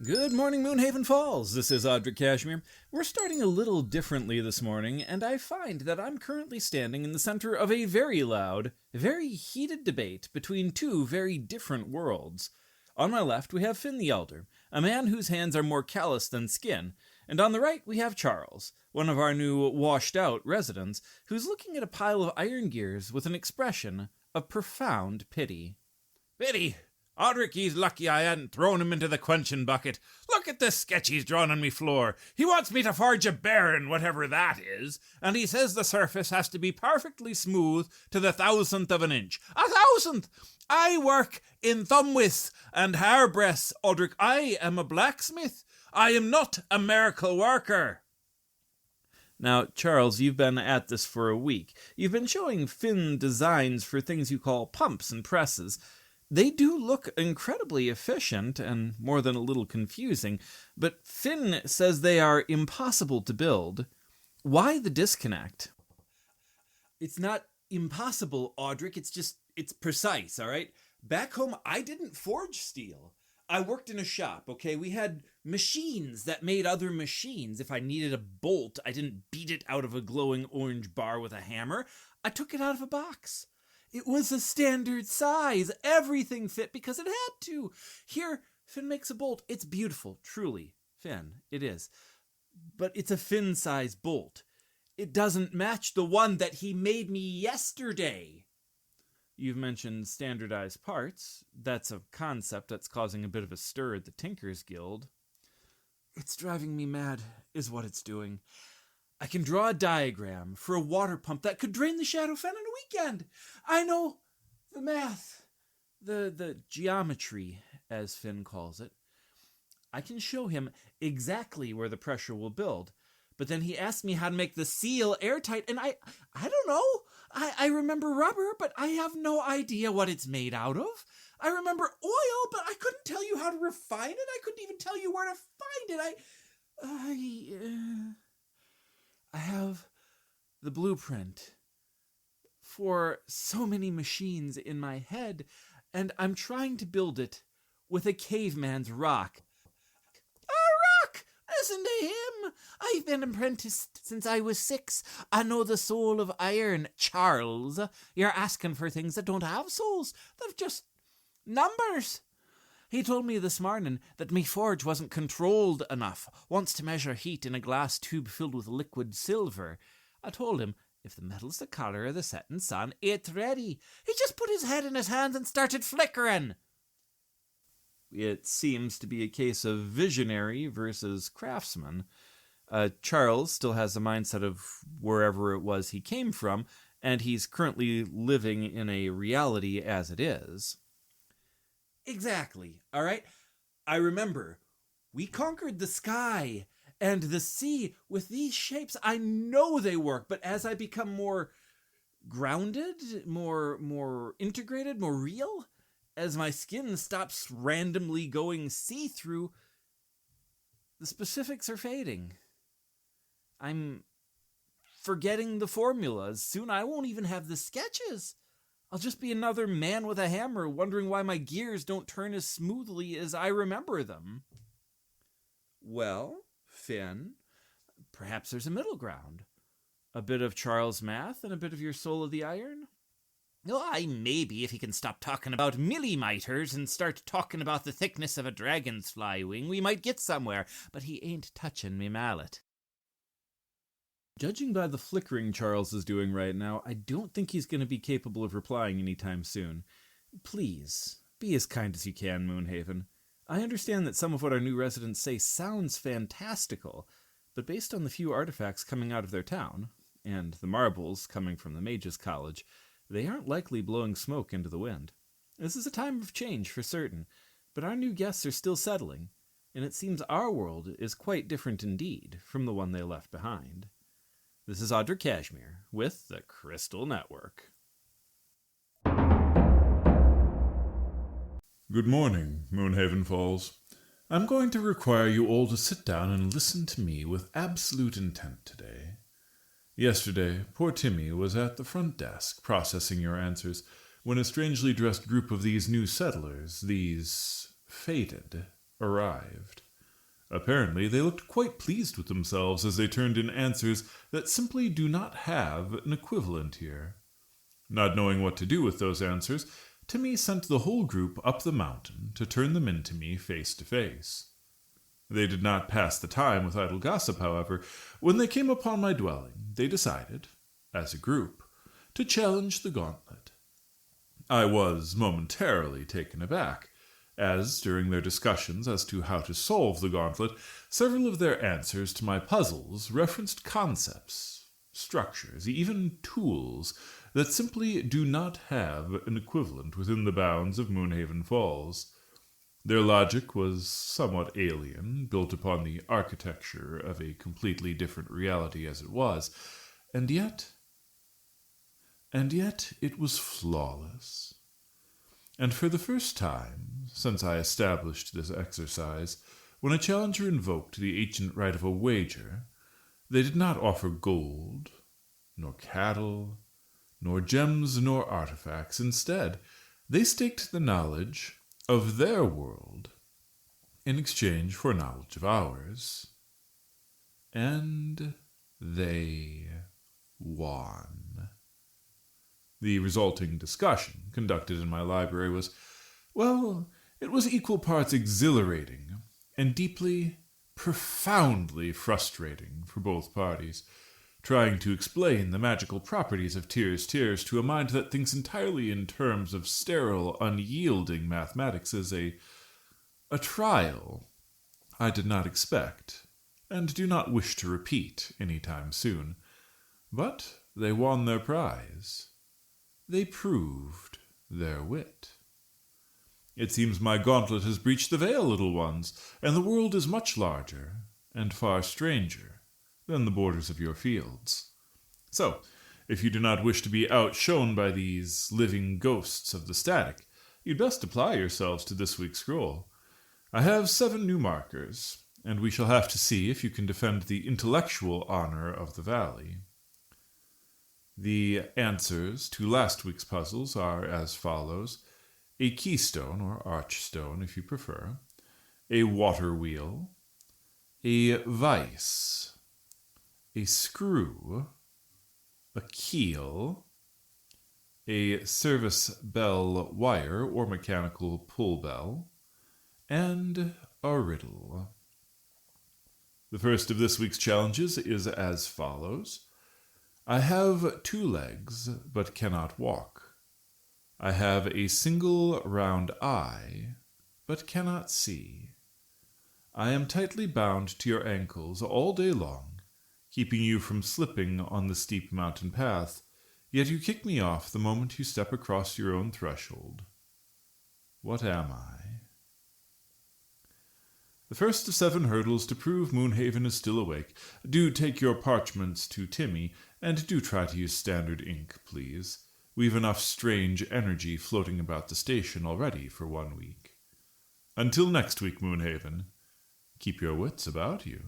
Good morning, Moonhaven Falls. This is Audrick Cashmere. We're starting a little differently this morning, and I find that I'm currently standing in the center of a very loud, very heated debate between two very different worlds. On my left, we have Finn the Elder, a man whose hands are more callous than skin, and on the right, we have Charles, one of our new washed-out residents, who's looking at a pile of iron gears with an expression of profound pity. Pity? Audrick, he's lucky I hadn't thrown him into the quenching bucket. Look at the sketch he's drawn on me floor. He wants me to forge a baron, whatever that is, and he says the surface has to be perfectly smooth to the 1,000th of an inch. 1,000th! I work in thumb widths and hairbreadths, Audrick. I am a blacksmith. I am not a miracle worker. Now, Charles, you've been at this for a week. You've been showing Finn designs for things you call pumps and presses. They do look incredibly efficient and more than a little confusing, but Finn says they are impossible to build. Why the disconnect? It's not impossible, Audrick. It's precise, all right? Back home, I didn't forge steel. I worked in a shop, okay? We had machines that made other machines. If I needed a bolt, I didn't beat it out of a glowing orange bar with a hammer. I took it out of a box. It was a standard size. Everything fit because it had to. Here, Finn makes a bolt. It's beautiful, truly. Finn, it is. But it's a Finn-size bolt. It doesn't match the one that he made me yesterday. You've mentioned standardized parts. That's a concept that's causing a bit of a stir at the Tinkers Guild. It's driving me mad, is what it's doing. I can draw a diagram for a water pump that could drain the Shadow Fen in a weekend. I know the math, the geometry, as Finn calls it. I can show him exactly where the pressure will build. But then he asked me how to make the seal airtight, and I don't know. I remember rubber, but I have no idea what it's made out of. I remember oil, but I couldn't tell you how to refine it. I couldn't even tell you where to find it. I have the blueprint for so many machines in my head, and I'm trying to build it with a caveman's rock. A rock! Listen to him! I've been apprenticed since I was 6. I know the soul of iron. Charles, you're asking for things that don't have souls. They're just numbers. He told me this morning that me forge wasn't controlled enough, wants to measure heat in a glass tube filled with liquid silver. I told him, if the metal's the colour of the setting sun, it's ready. He just put his head in his hands and started flickering. It seems to be a case of visionary versus craftsman. Charles still has the mindset of wherever it was he came from, and he's currently living in a reality as it is. Exactly, all right? I remember, we conquered the sky and the sea with these shapes. I know they work, but as I become more grounded, more integrated, more real, as my skin stops randomly going see-through, the specifics are fading. I'm forgetting the formulas. Soon I won't even have the sketches. I'll just be another man with a hammer wondering why my gears don't turn as smoothly as I remember them. Well, Finn, perhaps there's a middle ground. A bit of Charles math and a bit of your soul of the iron? Oh, maybe if he can stop talking about millimeters and start talking about the thickness of a dragon's fly wing, we might get somewhere. But he ain't touching me mallet. Judging by the flickering Charles is doing right now, I don't think he's going to be capable of replying anytime soon. Please, be as kind as you can, Moonhaven. I understand that some of what our new residents say sounds fantastical, but based on the few artifacts coming out of their town, and the marbles coming from the Mages College, they aren't likely blowing smoke into the wind. This is a time of change for certain, but our new guests are still settling, and it seems our world is quite different indeed from the one they left behind. This is Audrick Cashmere with the Crystal Network. Good morning, Moonhaven Falls. I'm going to require you all to sit down and listen to me with absolute intent today. Yesterday, poor Timmy was at the front desk processing your answers when a strangely dressed group of these new settlers, these fated, arrived. Apparently, they looked quite pleased with themselves as they turned in answers that simply do not have an equivalent here. Not knowing what to do with those answers, Timmy sent the whole group up the mountain to turn them in to me face to face. They did not pass the time with idle gossip, however. When they came upon my dwelling, they decided, as a group, to challenge the gauntlet. I was momentarily taken aback, as, during their discussions as to how to solve the gauntlet, several of their answers to my puzzles referenced concepts, structures, even tools that simply do not have an equivalent within the bounds of Moonhaven Falls. Their logic was somewhat alien, built upon the architecture of a completely different reality as it was, and yet it was flawless. And for the first time, since I established this exercise, when a challenger invoked the ancient right of a wager, they did not offer gold, nor cattle, nor gems, nor artifacts. Instead, they staked the knowledge of their world in exchange for knowledge of ours. And they won. The resulting discussion, conducted in my library, was, well, it was equal parts exhilarating and deeply, profoundly frustrating for both parties. Trying to explain the magical properties of tears to a mind that thinks entirely in terms of sterile, unyielding mathematics is a trial I did not expect, and do not wish to repeat any time soon. But they won their prize. They proved their wit. It seems my gauntlet has breached the veil, little ones, and the world is much larger and far stranger than the borders of your fields. So, if you do not wish to be outshone by these living ghosts of the static, you'd best apply yourselves to this week's scroll. I have 7 new markers, and we shall have to see if you can defend the intellectual honor of the valley. The answers to last week's puzzles are as follows: a keystone, or archstone if you prefer, a water wheel, a vice, a screw, a keel, a service bell wire or mechanical pull bell, and a riddle. The first of this week's challenges is as follows. I have 2 legs, but cannot walk. I have a single round eye, but cannot see. I am tightly bound to your ankles all day long, keeping you from slipping on the steep mountain path, yet you kick me off the moment you step across your own threshold. What am I? The first of 7 hurdles to prove Moonhaven is still awake. Do take your parchments to Timmy, and do try to use standard ink, please. We've enough strange energy floating about the station already for 1 week. Until next week, Moonhaven, keep your wits about you.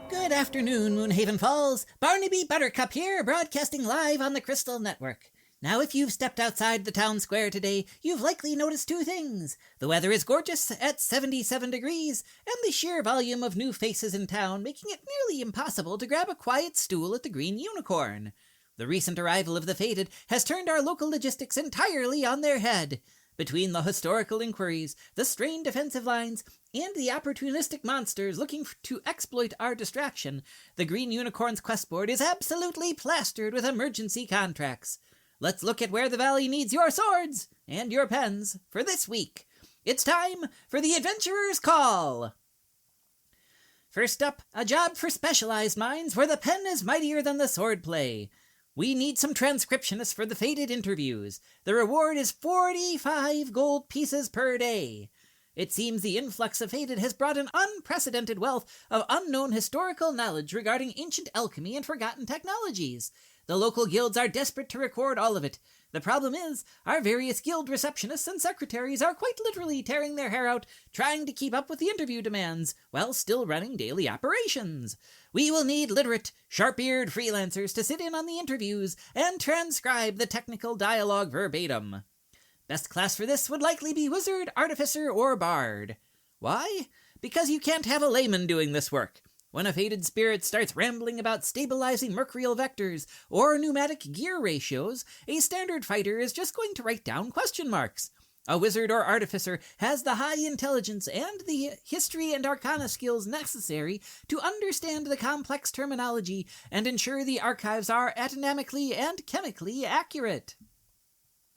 Good afternoon, Moonhaven Falls. Barnaby Buttercup here, broadcasting live on the Crystal Network. Now, if you've stepped outside the town square today, you've likely noticed 2 things. The weather is gorgeous at 77 degrees, and the sheer volume of new faces in town making it nearly impossible to grab a quiet stool at the Green Unicorn. The recent arrival of the Fated has turned our local logistics entirely on their head. Between the historical inquiries, the strained defensive lines, and the opportunistic monsters looking to exploit our distraction, the Green Unicorn's questboard is absolutely plastered with emergency contracts. Let's look at where the valley needs your swords and your pens for this week. It's time for the Adventurer's Call. First up, a job for specialized minds where the pen is mightier than the swordplay. We need some transcriptionists for the Fated interviews. The reward is 45 gold pieces per day. It seems the influx of Fated has brought an unprecedented wealth of unknown historical knowledge regarding ancient alchemy and forgotten technologies. The local guilds are desperate to record all of it. The problem is, our various guild receptionists and secretaries are quite literally tearing their hair out trying to keep up with the interview demands while still running daily operations. we will need literate, sharp-eared freelancers to sit in on the interviews and transcribe the technical dialogue verbatim. Best class for this would likely be Wizard, Artificer, or Bard. Why? Because you can't have a layman doing this work. When a fated spirit starts rambling about stabilizing mercurial vectors or pneumatic gear ratios, a standard fighter is just going to write down question marks. A wizard or artificer has the high intelligence and the history and arcana skills necessary to understand the complex terminology and ensure the archives are anatomically and chemically accurate.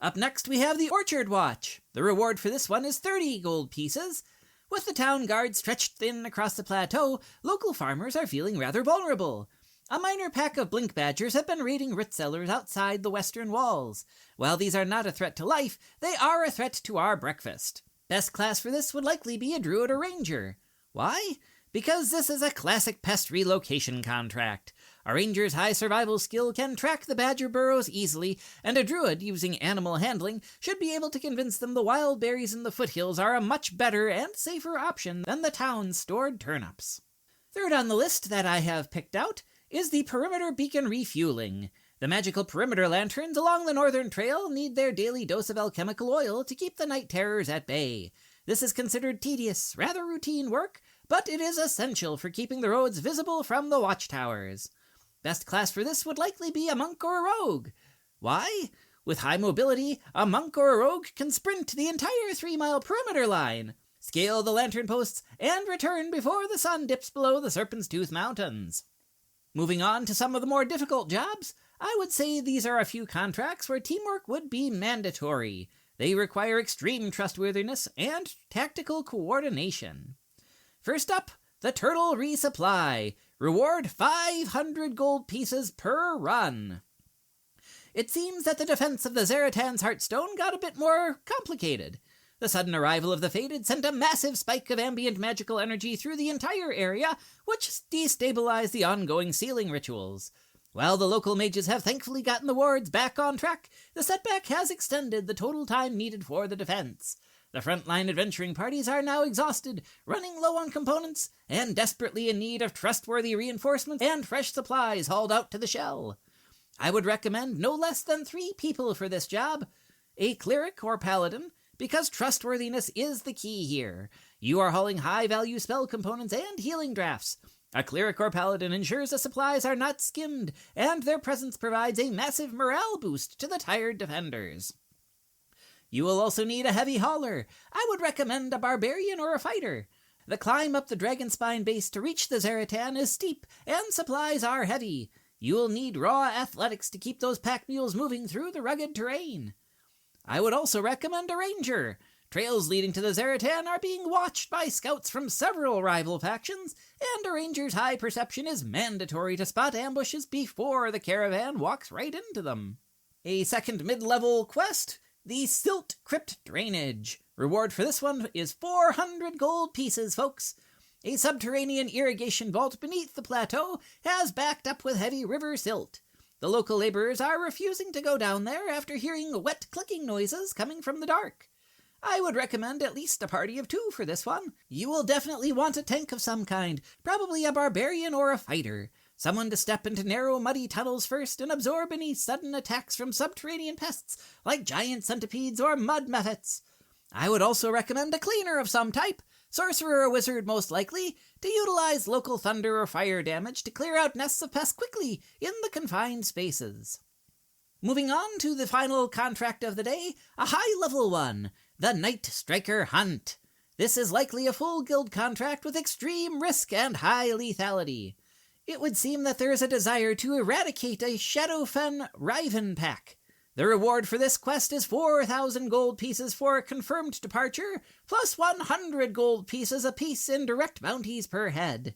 Up next, we have the Orchard Watch. The reward for this one is 30 gold pieces. With the town guard stretched thin across the plateau, local farmers are feeling rather vulnerable. A minor pack of blink badgers have been raiding root cellars outside the western walls. While these are not a threat to life, they are a threat to our breakfast. Best class for this would likely be a druid or ranger. Why? Because this is a classic pest relocation contract. A ranger's high survival skill can track the badger burrows easily, and a druid using animal handling should be able to convince them the wild berries in the foothills are a much better and safer option than the town's stored turnips. Third on the list that I have picked out is the perimeter beacon refueling. The magical perimeter lanterns along the northern trail need their daily dose of alchemical oil to keep the night terrors at bay. This is considered tedious, rather routine work, but it is essential for keeping the roads visible from the watchtowers. Best class for this would likely be a monk or a rogue. Why? With high mobility, a monk or a rogue can sprint the entire 3-mile perimeter line, scale the lantern posts, and return before the sun dips below the Serpent's Tooth Mountains. Moving on to some of the more difficult jobs, I would say these are a few contracts where teamwork would be mandatory. They require extreme trustworthiness and tactical coordination. First up, the Turtle Resupply. Reward 500 gold pieces per run. It seems that the defense of the Zeratan's Heartstone got a bit more complicated. The sudden arrival of the Fated sent a massive spike of ambient magical energy through the entire area, which destabilized the ongoing sealing rituals. While the local mages have thankfully gotten the wards back on track, the setback has extended the total time needed for the defense. The frontline adventuring parties are now exhausted, running low on components, and desperately in need of trustworthy reinforcements and fresh supplies hauled out to the shell. I would recommend no less than 3 people for this job. A cleric or paladin, because trustworthiness is the key here. You are hauling high-value spell components and healing drafts. A cleric or paladin ensures the supplies are not skimmed, and their presence provides a massive morale boost to the tired defenders. You will also need a heavy hauler. I would recommend a barbarian or a fighter. The climb up the Dragonspine base to reach the Zeratan is steep, and supplies are heavy. You will need raw athletics to keep those pack mules moving through the rugged terrain. I would also recommend a ranger. Trails leading to the Zeratan are being watched by scouts from several rival factions, and a ranger's high perception is mandatory to spot ambushes before the caravan walks right into them. A second mid-level quest, the Silt Crypt Drainage. Reward for this one is 400 gold pieces, folks. A subterranean irrigation vault beneath the plateau has backed up with heavy river silt. The local laborers are refusing to go down there after hearing wet clicking noises coming from the dark. I would recommend at least a party of 2 for this one. You will definitely want a tank of some kind, probably a barbarian or a fighter. Someone to step into narrow, muddy tunnels first and absorb any sudden attacks from subterranean pests, like giant centipedes or mud mephits. I would also recommend a cleaner of some type, sorcerer or wizard most likely, to utilize local thunder or fire damage to clear out nests of pests quickly in the confined spaces. Moving on to the final contract of the day, a high-level one, the Night Striker Hunt. This is likely a full guild contract with extreme risk and high lethality. It would seem that there is a desire to eradicate a Shadowfen Riven pack. The reward for this quest is 4,000 gold pieces for a confirmed departure, plus 100 gold pieces apiece in direct bounties per head.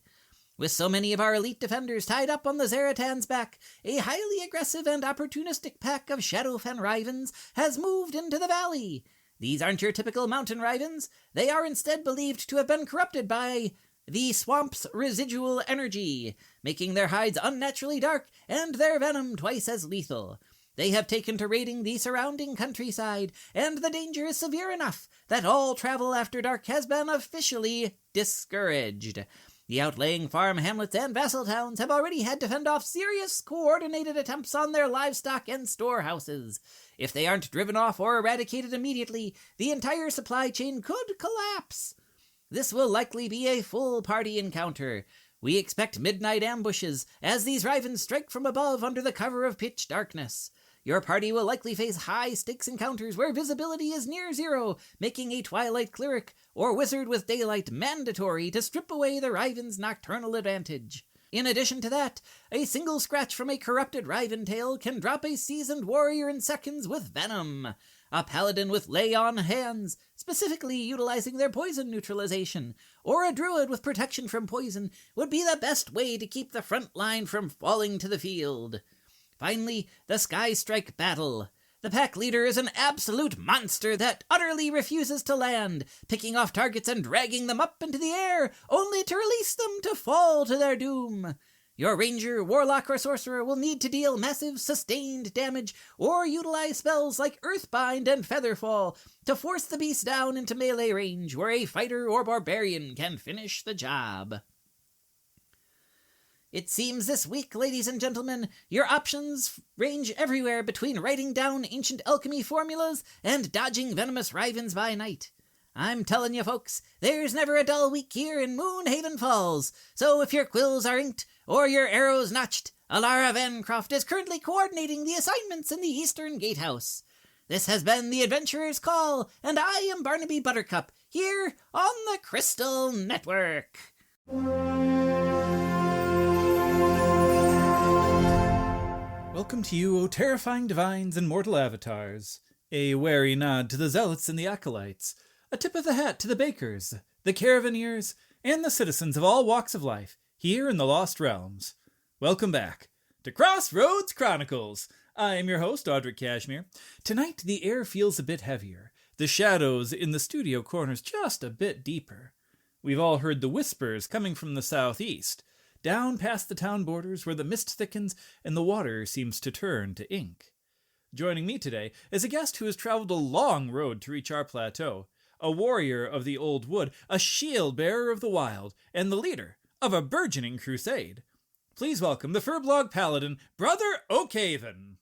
With so many of our elite defenders tied up on the Zeratan's back, a highly aggressive and opportunistic pack of Shadowfen Rivens has moved into the valley. These aren't your typical mountain Rivens. They are instead believed to have been corrupted by the swamp's residual energy, making their hides unnaturally dark and their venom twice as lethal. They have taken to raiding the surrounding countryside, and the danger is severe enough that all travel after dark has been officially discouraged. The outlying farm hamlets and vassal towns have already had to fend off serious coordinated attempts on their livestock and storehouses. If they aren't driven off or eradicated immediately, the entire supply chain could collapse. This will likely be a full party encounter. We expect midnight ambushes as these Rivens strike from above under the cover of pitch darkness. Your party will likely face high-stakes encounters where visibility is near zero, making a Twilight Cleric or Wizard with Daylight mandatory to strip away the Riven's nocturnal advantage. In addition to that, a single scratch from a corrupted Riven tail can drop a seasoned warrior in seconds with venom. A Paladin with lay on hands, specifically utilizing their poison neutralization, or a Druid with protection from poison would be the best way to keep the front line from falling to the field. Finally, the Sky Strike battle. The pack leader is an absolute monster that utterly refuses to land, picking off targets and dragging them up into the air, only to release them to fall to their doom. Your ranger, warlock, or sorcerer will need to deal massive sustained damage or utilize spells like Earthbind and Featherfall to force the beast down into melee range where a fighter or barbarian can finish the job. It seems this week, ladies and gentlemen, your options range everywhere between writing down ancient alchemy formulas and dodging venomous Rivens by night. I'm telling you folks, there's never a dull week here in Moonhaven Falls, so if your quills are inked or your arrows notched, Alara Vancroft is currently coordinating the assignments in the Eastern Gatehouse. This has been the Adventurer's Call, and I am Barnaby Buttercup, here on the Crystal Network. Welcome to you, O terrifying divines and mortal avatars. A wary nod to the zealots and the acolytes. A tip of the hat to the bakers, the caravaneers, and the citizens of all walks of life, here in the Lost Realms. Welcome back to Crossroads Chronicles. I am your host, Audrick Cashmere. Tonight, the air feels a bit heavier. The shadows in the studio corners just a bit deeper. We've all heard the whispers coming from the southeast, down past the town borders where the mist thickens and the water seems to turn to ink. Joining me today is a guest who has traveled a long road to reach our plateau, a warrior of the old wood, a shield-bearer of the wild, and the leader of a burgeoning crusade. Please welcome the Furblog Paladin, Brother Oakhaven.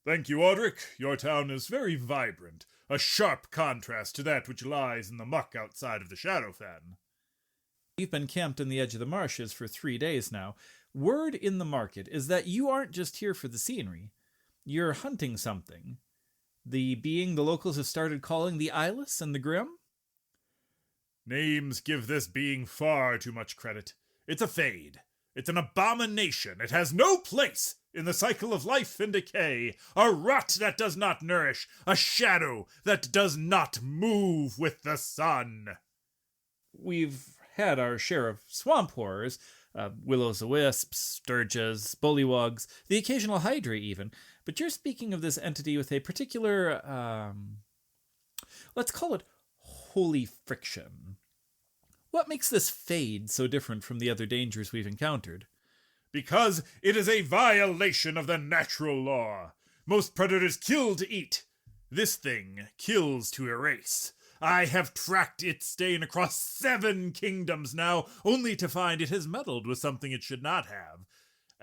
Thank you, Audrick. Your town is very vibrant, a sharp contrast to that which lies in the muck outside of the Shadowfen. You've been camped on the edge of the marshes for 3 days now. Word in the market is that you aren't just here for the scenery. You're hunting something. The being the locals have started calling the Eyeless and the Grim? Names give this being far too much credit. It's a fade. It's an abomination. It has no place in the cycle of life and decay. A rot that does not nourish. A shadow that does not move with the sun. We've had our share of swamp horrors, will-o'-the-wisps, sturges, bullywugs, the occasional hydra even, but you're speaking of this entity with a particular, let's call it holy friction. What makes this fade so different from the other dangers we've encountered? Because it is a violation of the natural law. Most predators kill to eat. This thing kills to erase. I have tracked its stain across 7 kingdoms now, only to find it has meddled with something it should not have.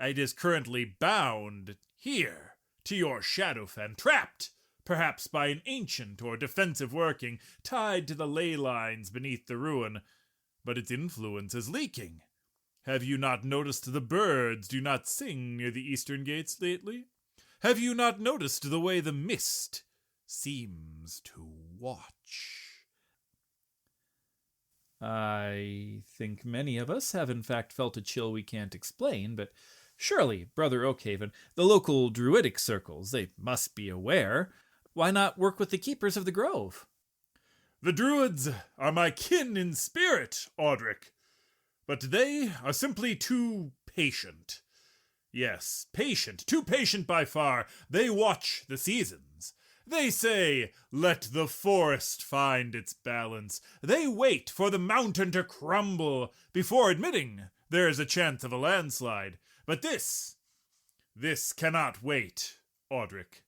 It is currently bound here to your Shadowfen, trapped, perhaps by an ancient or defensive working, tied to the ley lines beneath the ruin. But its influence is leaking. Have you not noticed the birds do not sing near the eastern gates lately? Have you not noticed the way the mist seems to watch? I think many of us have in fact felt a chill we can't explain, but surely, Brother Oakhaven, the local druidic circles, they must be aware. Why not work with the keepers of the grove? The druids are my kin in spirit, Audrick, but they are simply too patient. Yes, patient, too patient by far. They watch the seasons. They say, let the forest find its balance. They wait for the mountain to crumble before admitting there is a chance of a landslide. But this cannot wait, Audrick.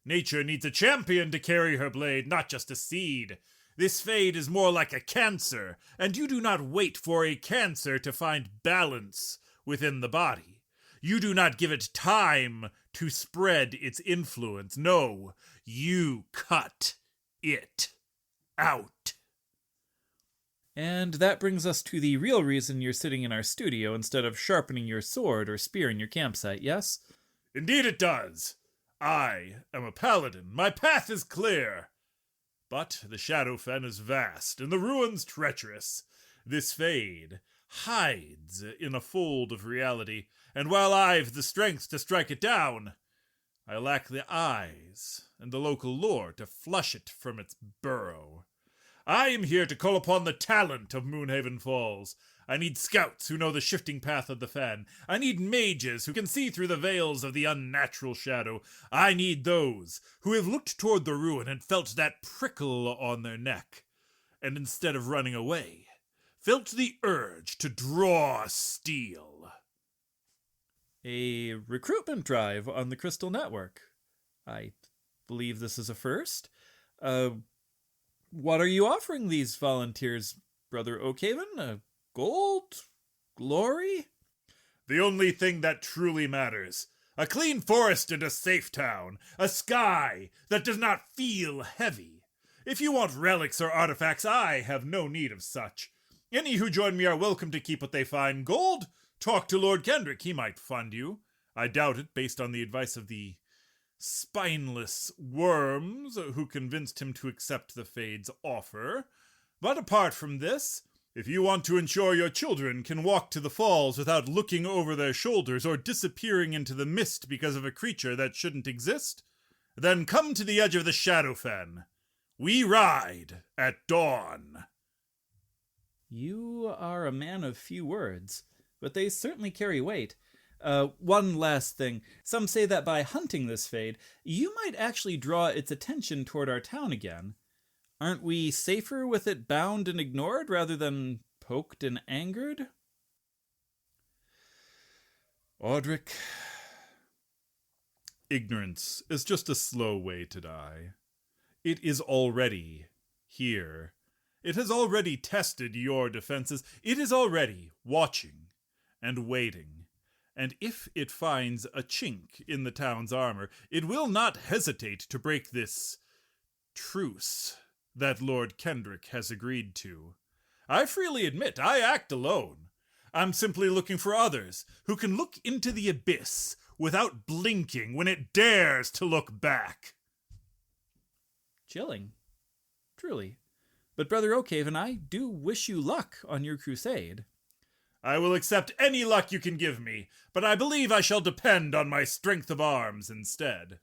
Nature needs a champion to carry her blade, not just a seed. This fade is more like a cancer, and you do not wait for a cancer to find balance within the body. You do not give it time to spread its influence. No, you cut it out. And that brings us to the real reason you're sitting in our studio instead of sharpening your sword or spear in your campsite, yes? Indeed it does. I am a paladin. My path is clear. But the Shadowfen is vast, and the ruins treacherous. This fade hides in a fold of reality, and while I've the strength to strike it down, I lack the eyes and the local lore to flush it from its burrow. I am here to call upon the talent of Moonhaven Falls. I need scouts who know the shifting path of the fen. I need mages who can see through the veils of the unnatural shadow. I need those who have looked toward the ruin and felt that prickle on their neck, and instead of running away, felt the urge to draw steel. A recruitment drive on the Crystal Network. I believe this is a first. What are you offering these volunteers, Brother Oakhaven? Gold? Glory? The only thing that truly matters. A clean forest and a safe town. A sky that does not feel heavy. If you want relics or artifacts, I have no need of such. Any who join me are welcome to keep what they find. Gold? Talk to Lord Kendrick, he might fund you. I doubt it, based on the advice of the spineless worms who convinced him to accept the Fade's offer. But apart from this, if you want to ensure your children can walk to the falls without looking over their shoulders or disappearing into the mist because of a creature that shouldn't exist, then come to the edge of the Shadowfen. We ride at dawn. You are a man of few words, but they certainly carry weight. One last thing. Some say that by hunting this Fade, you might actually draw its attention toward our town again. Aren't we safer with it bound and ignored rather than poked and angered? Audrick, ignorance is just a slow way to die. It is already here. It has already tested your defenses. It is already watching and waiting. And if it finds a chink in the town's armor, it will not hesitate to break this truce that Lord Kendrick has agreed to. I freely admit I act alone. I'm simply looking for others who can look into the abyss without blinking when it dares to look back. Chilling. Truly. But Brother Oakhaven, I do wish you luck on your crusade. I will accept any luck you can give me, but I believe I shall depend on my strength of arms instead.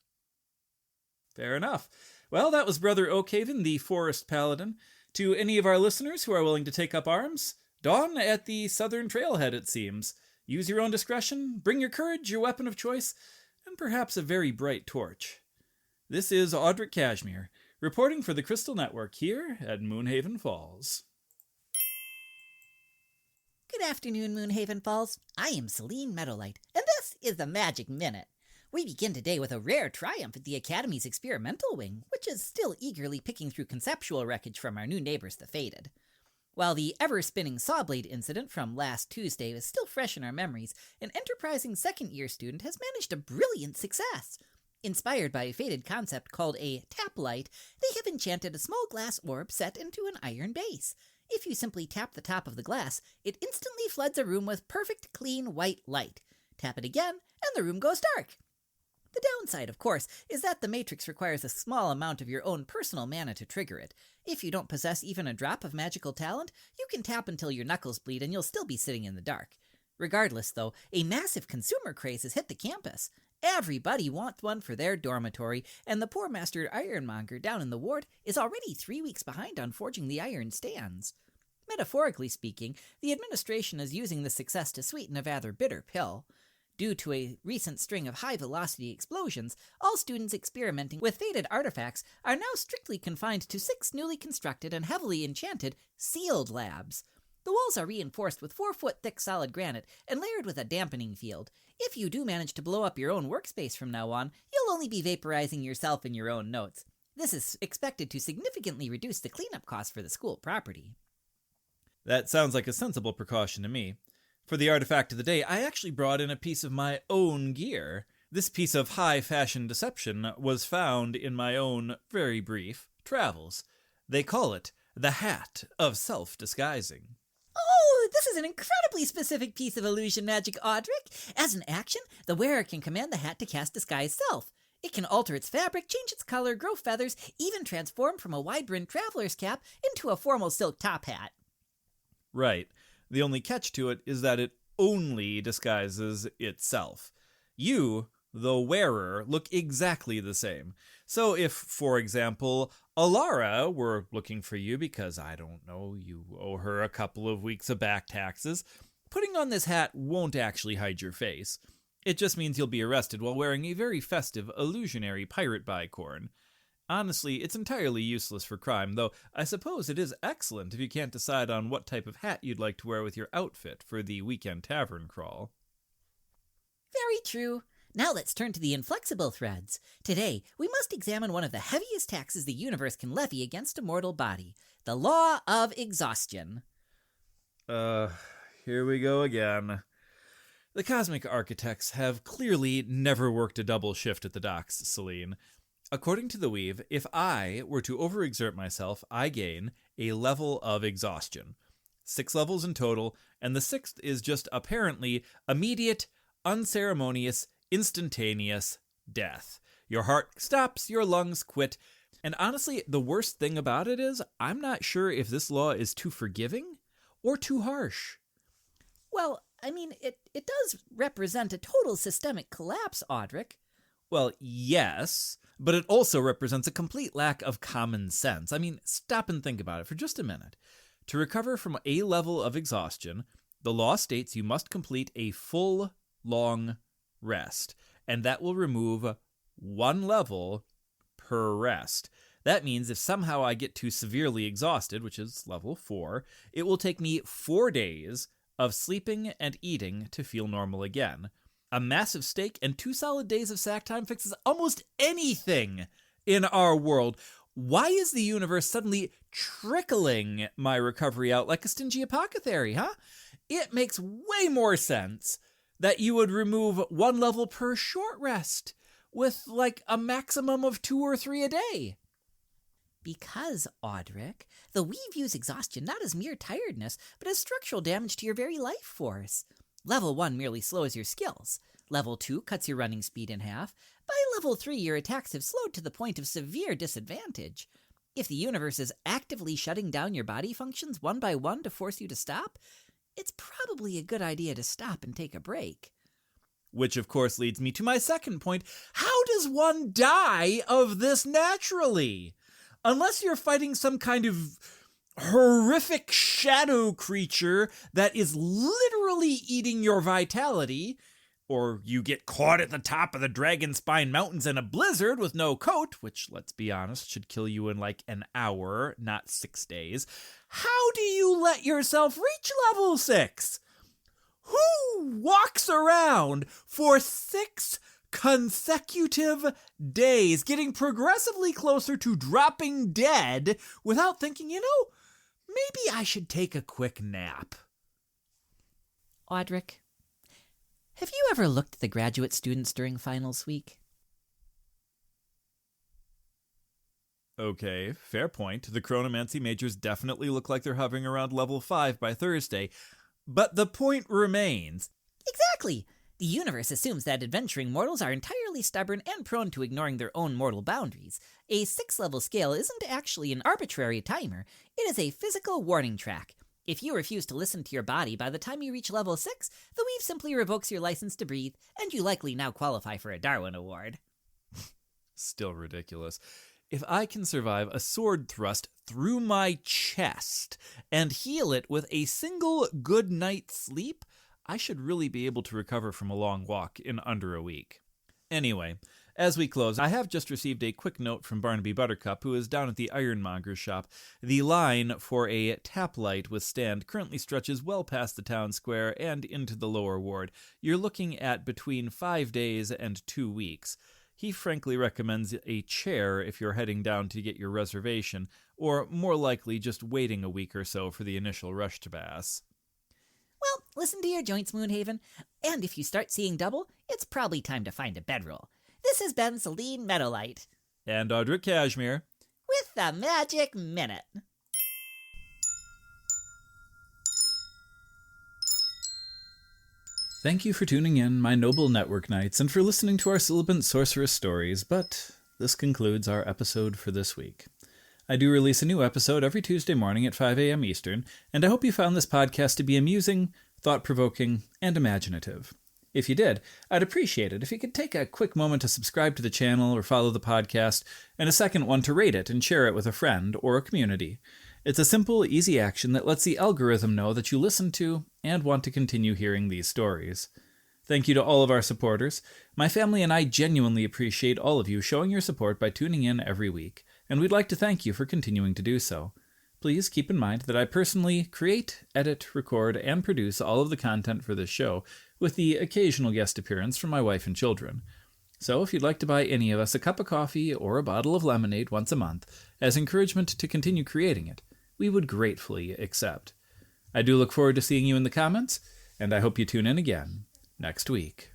Fair enough. Well, that was Brother Oakhaven, the Forest Paladin. To any of our listeners who are willing to take up arms, dawn at the southern trailhead, it seems. Use your own discretion, bring your courage, your weapon of choice, and perhaps a very bright torch. This is Audrick Cashmere, reporting for the Crystal Network here at Moonhaven Falls. Good afternoon, Moonhaven Falls. I am Selene Meadowlight, and this is the Magic Minute. We begin today with a rare triumph at the Academy's experimental wing, which is still eagerly picking through conceptual wreckage from our new neighbors, the Faded. While the ever-spinning Sawblade incident from last Tuesday is still fresh in our memories, an enterprising second-year student has managed a brilliant success. Inspired by a Faded concept called a tap light, they have enchanted a small glass orb set into an iron base. If you simply tap the top of the glass, it instantly floods a room with perfect, clean, white light. Tap it again, and the room goes dark. The downside, of course, is that the Matrix requires a small amount of your own personal mana to trigger it. If you don't possess even a drop of magical talent, you can tap until your knuckles bleed and you'll still be sitting in the dark. Regardless, though, a massive consumer craze has hit the campus. Everybody wants one for their dormitory, and the poor master ironmonger down in the ward is already 3 weeks behind on forging the iron stands. Metaphorically speaking, the administration is using this success to sweeten a rather bitter pill. Due to a recent string of high-velocity explosions, all students experimenting with Faded artifacts are now strictly confined to 6 newly constructed and heavily enchanted sealed labs. The walls are reinforced with 4-foot-thick solid granite and layered with a dampening field. If you do manage to blow up your own workspace from now on, you'll only be vaporizing yourself and your own notes. This is expected to significantly reduce the cleanup costs for the school property. That sounds like a sensible precaution to me. For the artifact of the day, I actually brought in a piece of my own gear. This piece of high-fashion deception was found in my own, very brief, travels. They call it the Hat of Self-Disguising. Oh, this is an incredibly specific piece of illusion magic, Audrick. As an action, the wearer can command the hat to cast Disguise Self. It can alter its fabric, change its color, grow feathers, even transform from a wide-brimmed traveler's cap into a formal silk top hat. Right. The only catch to it is that it only disguises itself. You, the wearer, look exactly the same. So if, for example, Alara were looking for you because, I don't know, you owe her a couple of weeks of back taxes, putting on this hat won't actually hide your face. It just means you'll be arrested while wearing a very festive, illusionary pirate bicorn. Honestly, it's entirely useless for crime, though I suppose it is excellent if you can't decide on what type of hat you'd like to wear with your outfit for the weekend tavern crawl. Very true. Now let's turn to the inflexible threads. Today, we must examine one of the heaviest taxes the universe can levy against a mortal body, the law of exhaustion. Here we go again. The cosmic architects have clearly never worked a double shift at the docks, Selene. According to the Weave, if I were to overexert myself, I gain a level of exhaustion. 6 levels in total, and the 6th is just apparently immediate, unceremonious, instantaneous death. Your heart stops, your lungs quit, and honestly, the worst thing about it is, I'm not sure if this law is too forgiving or too harsh. Well, I mean, it does represent a total systemic collapse, Audrick. Well, yes, but it also represents a complete lack of common sense. I mean, stop and think about it for just a minute. To recover from a level of exhaustion, the law states you must complete a full, long rest, and that will remove 1 level per rest. That means if somehow I get too severely exhausted, which is level 4, it will take me 4 days of sleeping and eating to feel normal again. A massive steak and 2 solid days of sack time fixes almost anything in our world. Why is the universe suddenly trickling my recovery out like a stingy apothecary, huh? It makes way more sense that you would remove 1 level per short rest with like a maximum of 2 or 3 a day. Because, Audrick, the Weave views exhaustion not as mere tiredness, but as structural damage to your very life force. Level 1 merely slows your skills. Level 2 cuts your running speed in half. By level 3, your attacks have slowed to the point of severe disadvantage. If the universe is actively shutting down your body functions one by one to force you to stop, it's probably a good idea to stop and take a break. Which, of course, leads me to my second point. How does one die of this naturally? Unless you're fighting some kind of horrific shadow creature that is literally eating your vitality, or you get caught at the top of the Dragonspine Mountains in a blizzard with no coat, which, let's be honest, should kill you in like an hour, not 6 days. How do you let yourself reach level 6? Who walks around for 6 consecutive days, getting progressively closer to dropping dead without thinking, maybe I should take a quick nap? Audrick, have you ever looked at the graduate students during finals week? Okay, fair point. The chronomancy majors definitely look like they're hovering around level 5 by Thursday, but the point remains. Exactly! The universe assumes that adventuring mortals are entirely stubborn and prone to ignoring their own mortal boundaries. A 6-level scale isn't actually an arbitrary timer. It is a physical warning track. If you refuse to listen to your body by the time you reach level 6, the Weave simply revokes your license to breathe, and you likely now qualify for a Darwin Award. Still ridiculous. If I can survive a sword thrust through my chest and heal it with a single good night's sleep, I should really be able to recover from a long walk in under a week. Anyway, as we close, I have just received a quick note from Barnaby Buttercup, who is down at the ironmonger's shop. The line for a tap light with stand currently stretches well past the town square and into the lower ward. You're looking at between 5 days and 2 weeks. he frankly recommends a chair if you're heading down to get your reservation, or more likely just waiting a week or so for the initial rush to Bass. Well, listen to your joints, Moonhaven. And if you start seeing double, it's probably time to find a bedroll. This has been Selene Meadowlight. And Audrick Cashmere. With the Magic Minute. Thank you for tuning in, my noble network knights, and for listening to our Sibilant Sorceress stories, but this concludes our episode for this week. I do release a new episode every Tuesday morning at 5 a.m. Eastern, and I hope you found this podcast to be amusing, thought-provoking, and imaginative. If you did, I'd appreciate it if you could take a quick moment to subscribe to the channel or follow the podcast, and a second one to rate it and share it with a friend or a community. It's a simple, easy action that lets the algorithm know that you listen to and want to continue hearing these stories. Thank you to all of our supporters. My family and I genuinely appreciate all of you showing your support by tuning in every week, and we'd like to thank you for continuing to do so. Please keep in mind that I personally create, edit, record, and produce all of the content for this show, with the occasional guest appearance from my wife and children. So if you'd like to buy any of us a cup of coffee or a bottle of lemonade once a month as encouragement to continue creating it, we would gratefully accept. I do look forward to seeing you in the comments, and I hope you tune in again next week.